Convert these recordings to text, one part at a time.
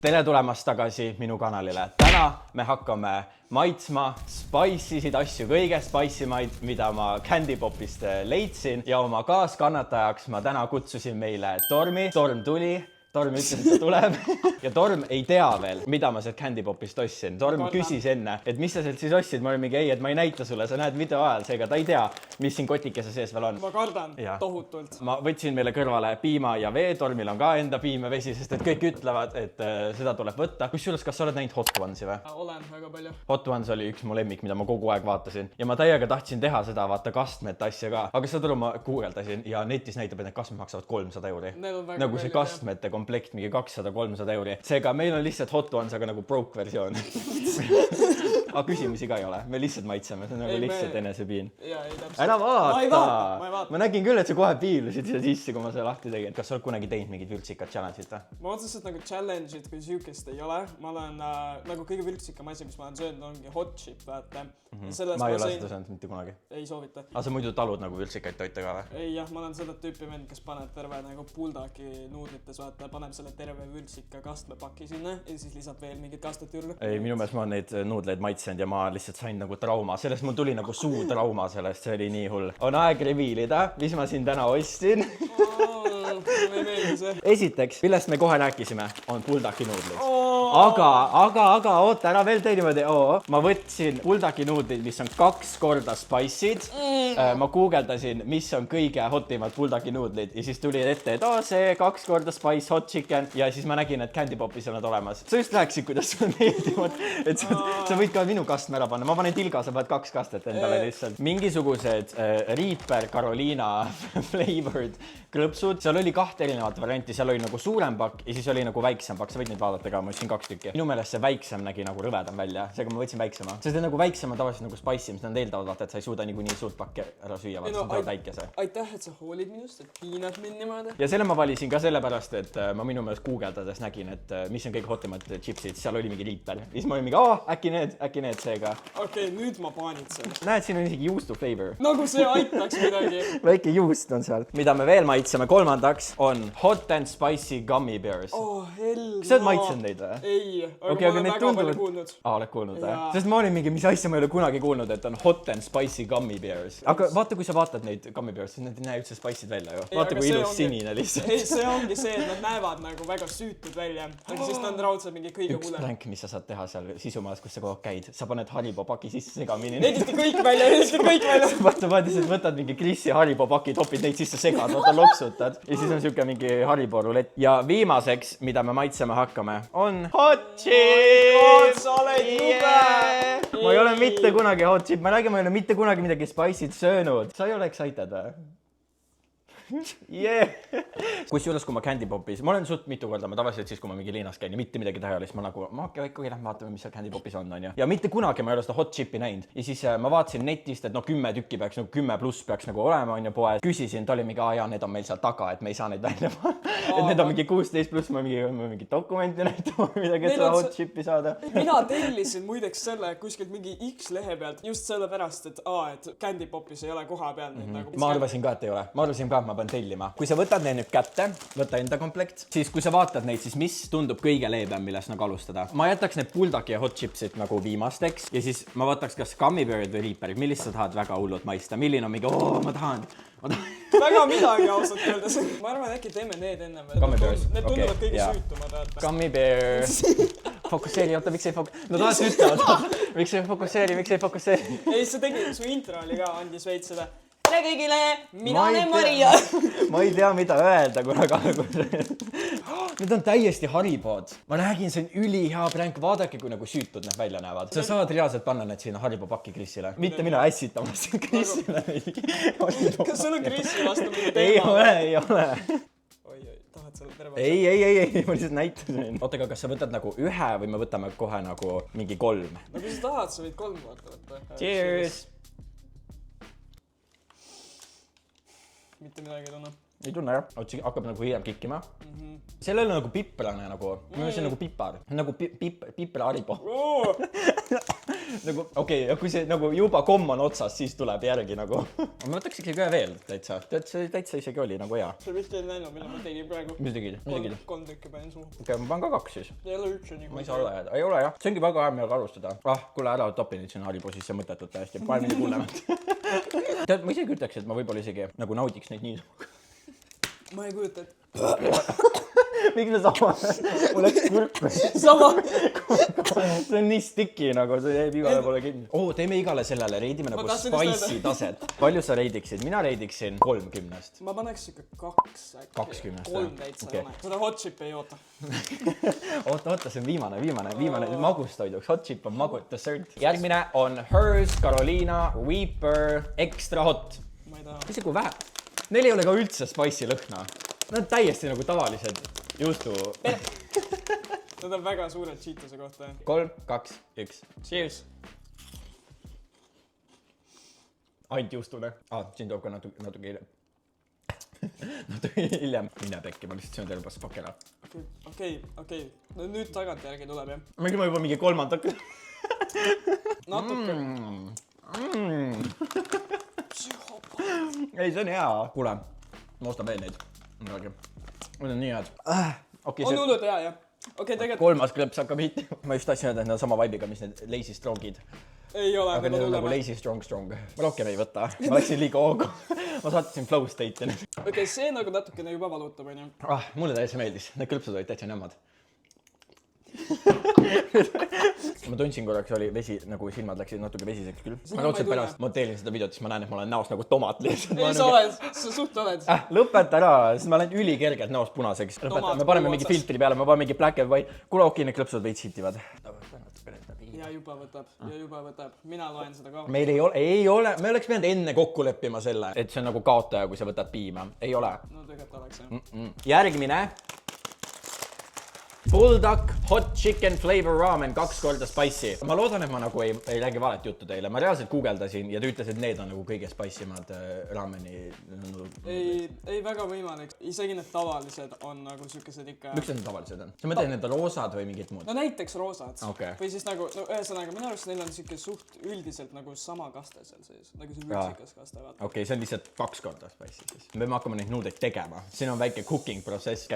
Tere tulemast tagasi minu kanalile. Täna me hakkame maitsma spicisid asju, kõige spicimaid, mida ma Candy Popist leidsin. Ja oma kaaskannatajaks ma täna kutsusin meile Tormi. Torm tuli. Torm ütles, et ta tuleb ja Torm ei tea veel, mida ma sealt Candy Popist ostsin. Torm küsis enne, et mis sa sealt siis ostsid. Ma olin mingi, et ma ei näita sulle, sa näed video ajal, seega ta ei tea, mis siin kotikese sees veel on. Ma kardan tohutult. Ma võtsin meile kõrvale piima ja vee. Tormil on ka enda piim ja vesi, sest et kõik ütlevad, et seda tuleb võtta. Kusjuures, kas sa oled näinud Hot Onesi või? Olen väga palju. Hot Ones oli üks mu lemmik, mida ma kogu aeg vaatasin. Ja ma täiega tahtsin teha seda, vaata kastmete asja ka. Aga seda ma guugeldasin ja netis näitab, et need kastmed maksavad 300 euri. Nagu see kastmete komplekt mingi 200-300 euri. Seega meil on lihtsalt Hot Ones, aga nagu broke versioon. Aga küsimusi ka ei ole. Me lihtsalt maitseme. See on nagu lihtsalt enesepiin. Ära vaata! Ma nägin küll, et sa kohe piilusid seda sisse, kui ma seda lahti tegin. Kas sa oled kunagi teinud mingid vürtsikad challenge'id või? Ma otseselt nagu challenge'id kui sihukest ei ole. Ma olen nagu kõige vürtsikam asi, mis ma olen söönud, ongi hot chip, vaata. Ma ei ole seda söönud mitte kunagi. Ei soovita. Aga sa muidu talud nagu vürtsikaid toite ka või? Ei jah, ma olen seda tüüpi vend, kes paneb terve nagu puldaki nuudlites, vaata, paneb selle terve vürtsika kastmepaki sinna ja siis lisab veel mingid kastet juurde. Ei, minu meelest ma olen neid nuudleid maitsenud ja ma lihtsalt sain nagu trauma. Sellest mul tuli nagu suu trauma sellest, see oli nii hull. On aeg reviilida, mis ma siin täna ostsin. Esiteks, millest me kohe rääkisime, on puldaki nuudlid. Aga, oota, ära veel tee niimoodi. Ma võtsin puldaki nuudlid, mis on 2 korda spice'id. Ma guugeldasin, mis on kõige hotimad puldaki nuudlid ja siis tuli ette, et see 2 korda spice hot chicken ja siis ma nägin, et Candy Popis on nad olemas. Sa just rääkisid, kuidas sulle meeldivad, et sa võid ka minu kastme ära panna. Ma panen tilga, sa paned 2 kastet endale lihtsalt. Mingisugused Reaper Carolina flavored krõpsud. Seal oli 2 erinevat varianti. Seal oli nagu suurem pakk ja siis oli nagu väiksem pakk. Sa võid neid vaadata ka, ma ütlesin 2 tükki. Minu meelest see väiksem nägi nagu rõvedam välja. Seega ma võtsin väiksema. Sest nagu väiksem on tavaliselt nagu spicy, mis nad eeldavad, et sa ei suuda niikuinii suurt pakki ära süüa. Aitäh, et sa hoolid minust, et piinad mind niimoodi. Ja selle ma valisin ka sellepärast, et ma minu meelest guugeldades nägin, et mis on kõige hotimad chipsid. Seal oli mingi Reaper. Ja siis ma olin mingi, äkki need seega. Okei, nüüd ma paanitsen. Näed, siin on isegi juustu flavor. Nagu see aitaks midagi. Väike juust on seal. Mida me veel maitseme kolmandaks on Hot and Spicy Gummy Bears. Hell. Kas sa oled maitsenud neid või? Ei, aga ma olen väga palju kuulnud. Oled kuulnud või? Sest ma olin mingi, mis asja ma ei ole kunagi kuulnud, et on Hot and Spicy Gummy Bears. Aga vaata, kui sa vaatad neid Gummy Bears, siis need ei näe üldse spiced välja ju. Vaata, kui ilus sinine lihtsalt. Ei, see ongi see, et nad näevad nagu väga süütud välja. Aga siis nad raudselt mingi kõige hullem. Üks prank, mis sa saad teha seal sisumajas, kus sa kogu käid. Sa paned Haribo paki sisse segamini. Editi kõik välja. Võtad mingi Chrisi Haribo paki, topid neid sisse segad, vaata loksutad. Ja siis on siuke mingi Haribo rulett. Ja viimaseks, mida me maitsema hakkame, on hot chip! Sa oled nube! Ma ei ole mitte kunagi hot chip. Ma räägin, ma ei ole mitte kunagi midagi spice'id söönud. Sa ei ole excited või? Kusjuures, kui ma Candy Popis, ma olen suht mitu korda, ma tavaliselt siis, kui ma mingi liinas käin ja mitte midagi teha, siis ma nagu, ikkagi lähme vaatame, mis seal Candy Popis on. Ja mitte kunagi ma ei ole seda hot chipi näinud. Ja siis ma vaatasin netist, et 10 tükki peaks, 10+ peaks nagu olema, poes. Küsisin, ta oli mingi, need on meil seal taga, et me ei saa neid välja panna. Et need on mingi 16+, ma mingi dokumenti näitama midagi, et seda hot chipi saada. Mina tellisin muideks selle kuskilt mingi X lehe pealt just sellepärast, et Candy Popis ei ole koha peal. Ma arvasin ka, et ei ole. Ma arvasin ka, et ma pean tellima. Kui sa võtad neid nüüd kätte, võta enda komplekt, siis kui sa vaatad neid, siis mis tundub kõige leebem, millest nagu alustada. Ma jätaks need puldaki ja hot chipsid nagu viimasteks ja siis ma võtaks kas Gummy Bearid või Reaperid. Millist sa tahad väga hullult maista? Milline on mingi, ma tahan. Väga midagi ausalt öeldes. Ma arvan, äkki teeme need enne. Gummy Bears. Need tunduvad kõige süütumad. Gummy Bears. Fokusseeri, oota, miks ei fokusseeri? No tahad ütlevad. Miks ei fokusseeri? Ei, sa tegid, su intro oli ka, andis veits seda. Tere kõigile, mina olen Maria. Ma ei tea, mida öelda, kuna need on täiesti Haribod. Ma räägin, see on ülihea prank. Vaadake, kui nagu süütud need välja näevad. Sa saad reaalselt panna need sinna Haribo pakki Chrisile. Mitte mina ässitamas Chrisile. Kas sul on Chrisi vastu mingi teema? Ei ole. Tahad selle terve? Ei, ma lihtsalt näitasin. Oota, kas sa võtad nagu 1 või me võtame kohe nagu mingi 3? No kui sa tahad, sa võid 3 võtta. Cheers! Mitte midagi ei tunne. ei tunne jah, hakkab nagu hiljem kikkima. Sellel on nagu piprane nagu, minu see on nagu pipar, nagu pipra haribo. Nagu okei, ja kui see nagu juba komm on otsas, siis tuleb järgi nagu. Ma võtaks ikkagi ühe veel täitsa, tead see täitsa isegi oli nagu hea. Sa vist ei näinud, mille ma tegin praegu. Mis tegid? 3 tükki panin suhu. Okei, ma panen ka 2 siis. Ei ole üldse nii. Ma ei saa alla jääda. Ei ole jah. See ongi väga hea meelega alustada. Kuule ära topi nüüd sinna haribo sisse mõttetult täiesti. Paen midagi hullemat. Tead, ma isegi ütleks, et ma võib-olla isegi nagu naudiks neid nii. Ma ei kujuta, et... Miks me sama? Mul läks kurp. Sama. See on nii sticky nagu, see jääb igale poole kinni. Teeme igale sellele, reidime nagu spicy taset. Palju sa reidiksid? Mina reidiksin 30. Ma paneks ikka 2 äkki. 20. 3 täitsa ei ole. Seda hot chip ei oota. Oota, see on viimane magustoiduks. Hot chip on magu dessert. Järgmine on Hers Carolina Reaper Extra Hot. Ma ei taha. Mis kui vähe? Neil ei ole ka üldse spicy lõhna. Nad on täiesti nagu tavalised juustu. Nad on väga suured Cheetose kohta. 3, 2, 1. Cheers. Ainult juustune. Siin toob ka natuke hiljem. Natuke hiljem. Mine pekki, ma lihtsalt söön terve pakk ära. Okei. No nüüd tagant järgi tuleb, jah? Ma juba mingi 3. Natuke. Ei, see on hea. Kuule, ma ostan veel neid. Need on nii head. On hullud hea, jah? Okei, tegelikult... 3. klõps hakkab hitti. Ma just tahtsin öelda, et need on sama vibe'iga, mis need Lazy Strongid. Ei ole. Aga need on nagu Lazy Strong. Ma rohkem ei võta. Ma läksin liiga hoogu. Ma sattusin flow state'i. Okei, see nagu natukene juba valutab, on ju. Mulle täiesti meeldis. Need klõpsud olid täitsa nõmmad. Ma tundsin korraks, oli vesi, nagu silmad läksid natuke vesiseks küll. Ma lootsin pärast monteerin seda videot, siis ma näen, et ma olen näost nagu tomat lihtsalt. Ei, sa oled, sa suht oled. Lõpeta ära, siis ma olen ülikergelt näost punaseks. Lõpeta, me paneme mingi filtri peale, ma panen mingi black and white. Kuule, okei, need klõpsud veits hitivad. Ja juba võtab. Mina loen seda ka. Meil ei ole, me oleks pidanud enne kokku leppima selle, et see on nagu kaotaja, kui sa võtad piima. Ei ole. No tegelikult oleks, jah. Järgmine. Bulldog Hot Chicken Flavor Ramen 2 korda spicy. Ma loodan, et ma nagu ei räägi valet juttu teile. Ma reaalselt guugeldasin ja ta ütles, et need on nagu kõige spicimad raameni. Ei väga võimalik. Isegi need tavalised on nagu sükesed ikka... Miks need tavalised on? Sa mõtled, need on roosad või mingid muud? No näiteks roosad. Okay. Või siis nagu, ühesõnaga, minu arust neil on siuke suht üldiselt nagu sama kaste seal sees. Nagu see vürtsikas kaste. Okei, see on lihtsalt 2 korda spicy siis. Me peame hakkama neid nuudeid tegema. Siin on väike cooking protsess.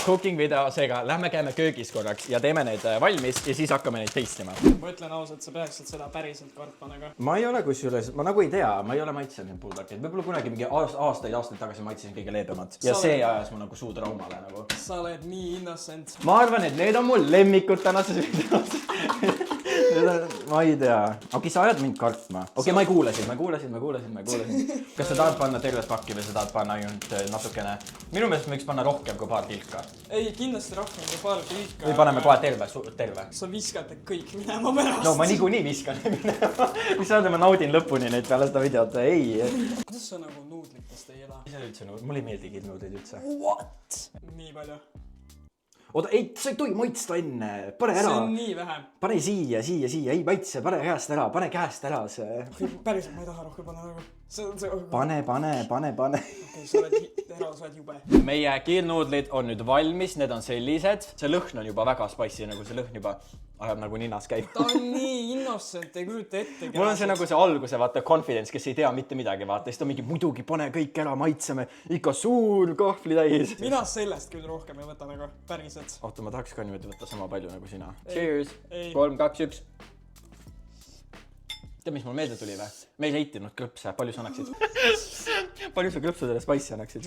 Cooking video, seega lähme käime köögis korraks ja teeme neid valmis ja siis hakkame neid teistima. Ma ütlen ausalt, sa peaksid seda päriselt kartma nagu. Ma ei ole kusjuures, ma nagu ei tea, ma ei ole maitsenud neid Bulldogid. Võib-olla kunagi mingi aastaid tagasi maitsesin kõige leebemad. Ja see ajas mu nagu suutraumale nagu. Sa oled nii innocent. Ma arvan, et need on mul lemmikud tänases videos. Ma ei tea. Okei, sa ajad mind kartma. Okei, ma kuulasin. Kas sa tahad panna tervet pakki või sa tahad panna ainult natukene? Minu meelest võiks panna rohkem kui paar tilka. Ei, kindlasti rohkem kui paar tilka. Või paneme kohe terve. Sa viskate kõik minema pärast. No ma niikuinii viskan minema. Mis öelda, ma naudin lõpuni neid peale seda videot. Ei. Kuidas sa nagu nuudlitest ei ela? Mis üldse, mul ei meeldigi nuudlid üldse. What? Nii palju. Oota, ei, sa ei tohi maitsta enne. Pane ära. See on nii vähe. Pane siia. Ei maitse, pane käest ära see. Päriselt, ma ei taha rohkem panna nagu. Pane. Okei, sa oled jube. Meie kiirnuudlid on nüüd valmis, need on sellised. See lõhn on juba väga spicy, nagu see lõhn juba ajab nagu ninnas käib. Ta on nii innocent, ei kujuta ette. Mul on see nagu see alguse, vaata, confidence, kes ei tea mitte midagi, vaata. Siis ta mingi muidugi pane kõik ära, maitseme. Ikka suur kahvli täis. Mina sellest küll rohkem ei võta nagu, päriselt. Oota, ma tahaks ka niimoodi võtta sama palju nagu sina. Cheers! 3, 2, 1. Tead, mis mul meelde tuli või? Me ei leitinud klõpse. Palju sa annaksid? Palju sa klõpsudele spicy annaksid?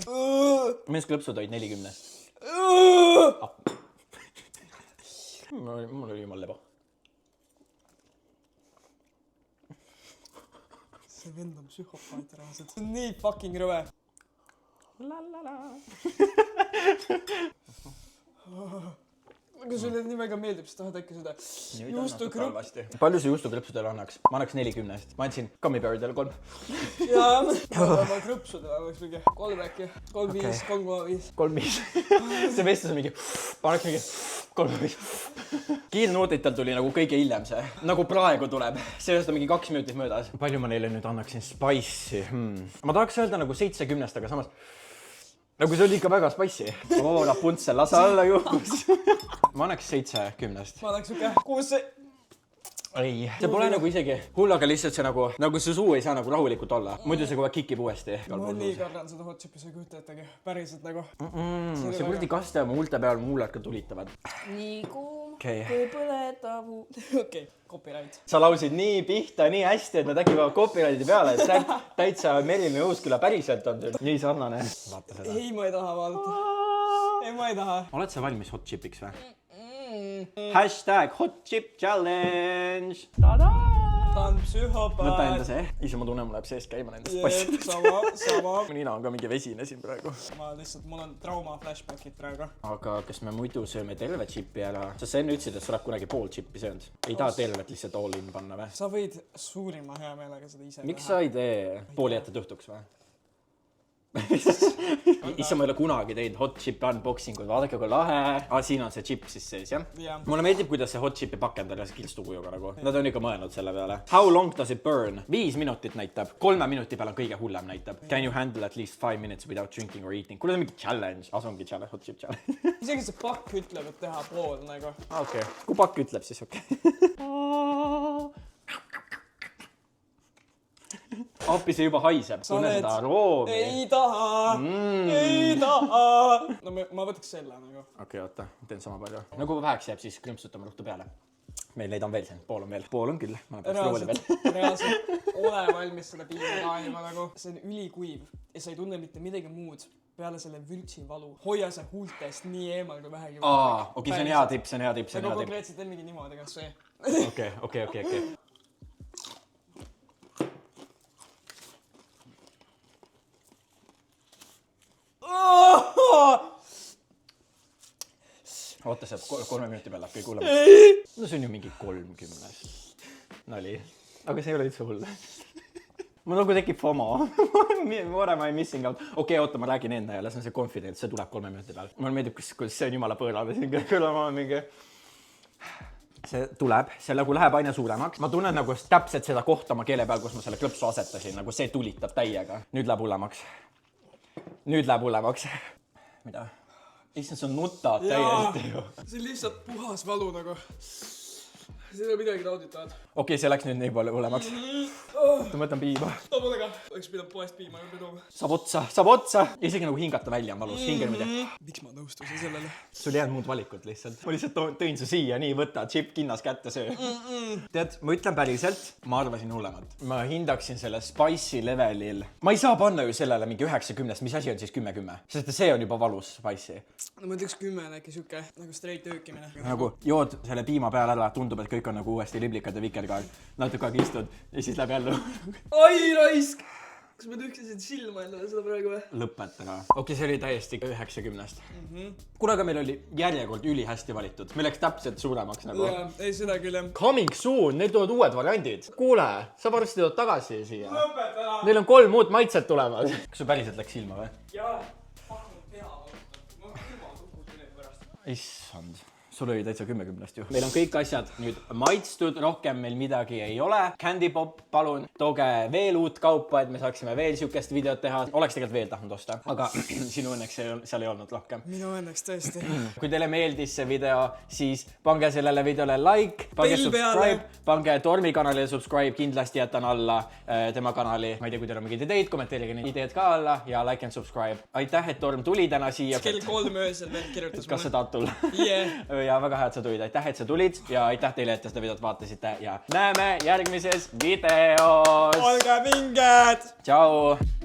Mis klõpsud olid 40? Mul oli jumal lebo. See vend on psühhopaat reaalselt. See on nii fucking rõve. Kui sulle nii väga meeldib, siis tahad äkki seda juustukrõpsu. Palju sa juustukrõpsudele annaks? Ma annaks 40. Ma andsin gummibearidele 3. Jaa, ma krõpsudele annaks mingi 3 äkki. 3,5, 3,5. 3,5. See vestlus on mingi, ma annaks mingi 3,5. Kiirnuuditel tuli nagu kõige hiljem see. Nagu praegu tuleb. Sellest on mingi 2 minutit möödas. Palju ma neile nüüd annaksin spicy? Ma tahaks öelda nagu 70, aga samas Nagu see oli ikka väga spicy. Rapuntsel, lase alla juhus. Ma annaks 7 10-st. Ma annaks siuke 6. Ei, see pole nagu isegi hull, aga lihtsalt see nagu see suu ei saa nagu rahulikult olla. Muidu see kogu aeg kikib uuesti. Ma nii kardan seda hot chipi, sa ei kujuta ettegi. Päriselt nagu. See kuradi kaste oma huulte peal mullad ka tulitavad. Nii kuum Okei. kui põletav. Okei, copyright. Sa lausid nii pihta, nii hästi, et nad äkki peavad copyrighti peale, et täitsa Merilin Uusküla päriselt on nii sarnane. Vaata seda. Ei, ma ei taha vaadata. Ei, ma ei taha. Oled sa valmis hot chipiks või? Hashtag hot chip challenge. Tada! Ta on psühhopaat. Võta enda see. Ise ma tunnen, mul läheb seest käima nendest passidest. Sama. Nina on ka mingi vesine siin praegu. Mul on trauma flashbackid praegu. Aga kas me muidu sööme terve chipi ära? Sa enne ütlesid, et sa oled kunagi pool chipi söönud. Ei taha tervet lihtsalt all in panna või? Sa võid suurima hea meelega seda ise Miks sa ei tee pooli jätta õhtuks või? Issa ma ei ole kunagi teinud hot chip unboxing ud, vaadake kui lahe. Siin on see chip siis sees, jah? Mulle meeldib, kuidas see hot chipi pakend on kilstukujuga nagu. Nad on ikka mõelnud selle peale. How long does it burn? 5 minutit näitab. 3 minuti peal on kõige hullem näitab. Can you handle at least 5 minutes without drinking or eating? Kuule, see on mingi challenge. Asungi challenge, hot chip challenge. Isegi see pakk ütleb, et teha pool nagu. Okei. Kui pakk ütleb, siis okei. Appi see juba haiseb. Tunne seda aroomi. Ei taha. Ei taha. No ma võtaks selle nagu. Okei, oota. Teen sama palju. No kui väheks jääb, siis krõmpsutame ruhtu peale. Meil neid on veel siin. Pool on veel. Pool on küll. Ma olen pärast rooli veel. Reaalselt. Ole valmis seda piima taanima nagu. See on ülikuiv. Ja sa ei tunne mitte midagi muud peale selle vültsi valu. Hoia see huultest nii eemal kui vähegi. Okei, see on hea tipp, see on hea tipp. Nagu konkreetselt teed mingi niimoodi, kas see. Okei. Oota, see 3 minuti peal läheb kõik hullem. No see on ju mingi 30. Nali. Aga see ei ole üldse hull. Mul nagu tekib FOMO. What am I missing out? Okei, oota, ma räägin enda jälle. See on see confidence, see tuleb 3 minuti peal. Mulle meeldib, kuidas see on jumala põõlane siin kõlama mingi. See tuleb, see nagu läheb aina suuremaks. Ma tunnen nagu täpselt seda kohta oma keele peal, kus ma selle klõpsu asetasin. Nagu see tulitab täiega. Nüüd läheb hullemaks. Mida? Issand, see on nutad täiesti ju. See on lihtsalt puhas valu nagu. See ei ole midagi nauditavat. Okei, see läks nüüd nii palju hullemaks. Ma võtan piima. Too mulle ka. Oleks pidanud poest piima juurde tooma. Saab otsa. Isegi nagu hingata välja on valus. Hinge niimoodi. Miks ma nõustusin sellele? Sul ei jäänud muud valikut lihtsalt. Ma lihtsalt tõin su siia, nii võta, chip kinnas kätte söö. Tead, ma ütlen päriselt, ma arvasin hullemat. Ma hindaksin selle spicy levelil. Ma ei saa panna ju sellele mingi 90, mis asi on siis 10-10? Sest see on juba valus spicy. No ma ütleks 10 äkki siuke nagu straight öökimine. Nagu jood selle piima peale ära, tundub, et kõik on nagu uuesti liblikad ja vikerkaar. Natuke aeg istud ja siis läheb jälle. Ai raisk! Kas ma tühkisin silma endale seda praegu või? Lõpetada. Okei, see oli täiesti 90. Kuna aga meil oli järjekord ülihästi valitud. Meil läks täpselt suuremaks nagu. Jaa, ei seda küll jah. Coming soon, neil tulevad uued variandid. Kuule, sa varsti tuled tagasi siia. Lõpetada! Neil on 3 muud maitset tulemas. Kas sul päriselt läks silma või? Jaa, pakun pea valutab. Ma ilma tukutin need pärast. Issand. Sul oli täitsa 10-10 ju. Meil on kõik asjad nüüd maitstud, rohkem meil midagi ei ole. Candy Pop, palun, tooge veel uut kaupa, et me saaksime veel siukest videot teha. Oleks tegelikult veel tahtnud osta, aga sinu õnneks seal ei olnud rohkem. Minu õnneks tõesti. Kui teile meeldis see video, siis pange sellele videole like, pange subscribe, pange Tormi kanalile subscribe, kindlasti jätan alla tema kanali. Ma ei tea, kui teil on mingid ideid, kommenteerige need ideed ka alla ja like and subscribe. Aitäh, et Torm tuli täna siia. Kell 3 öösel veel kirjutas mulle. Kas sa tahad tulla? Yeah. Ja väga hea, et sa tulid. Aitäh, et sa tulid ja aitäh teile, et te seda videot vaatasite ja näeme järgmises videos. Olge minged! Tšau!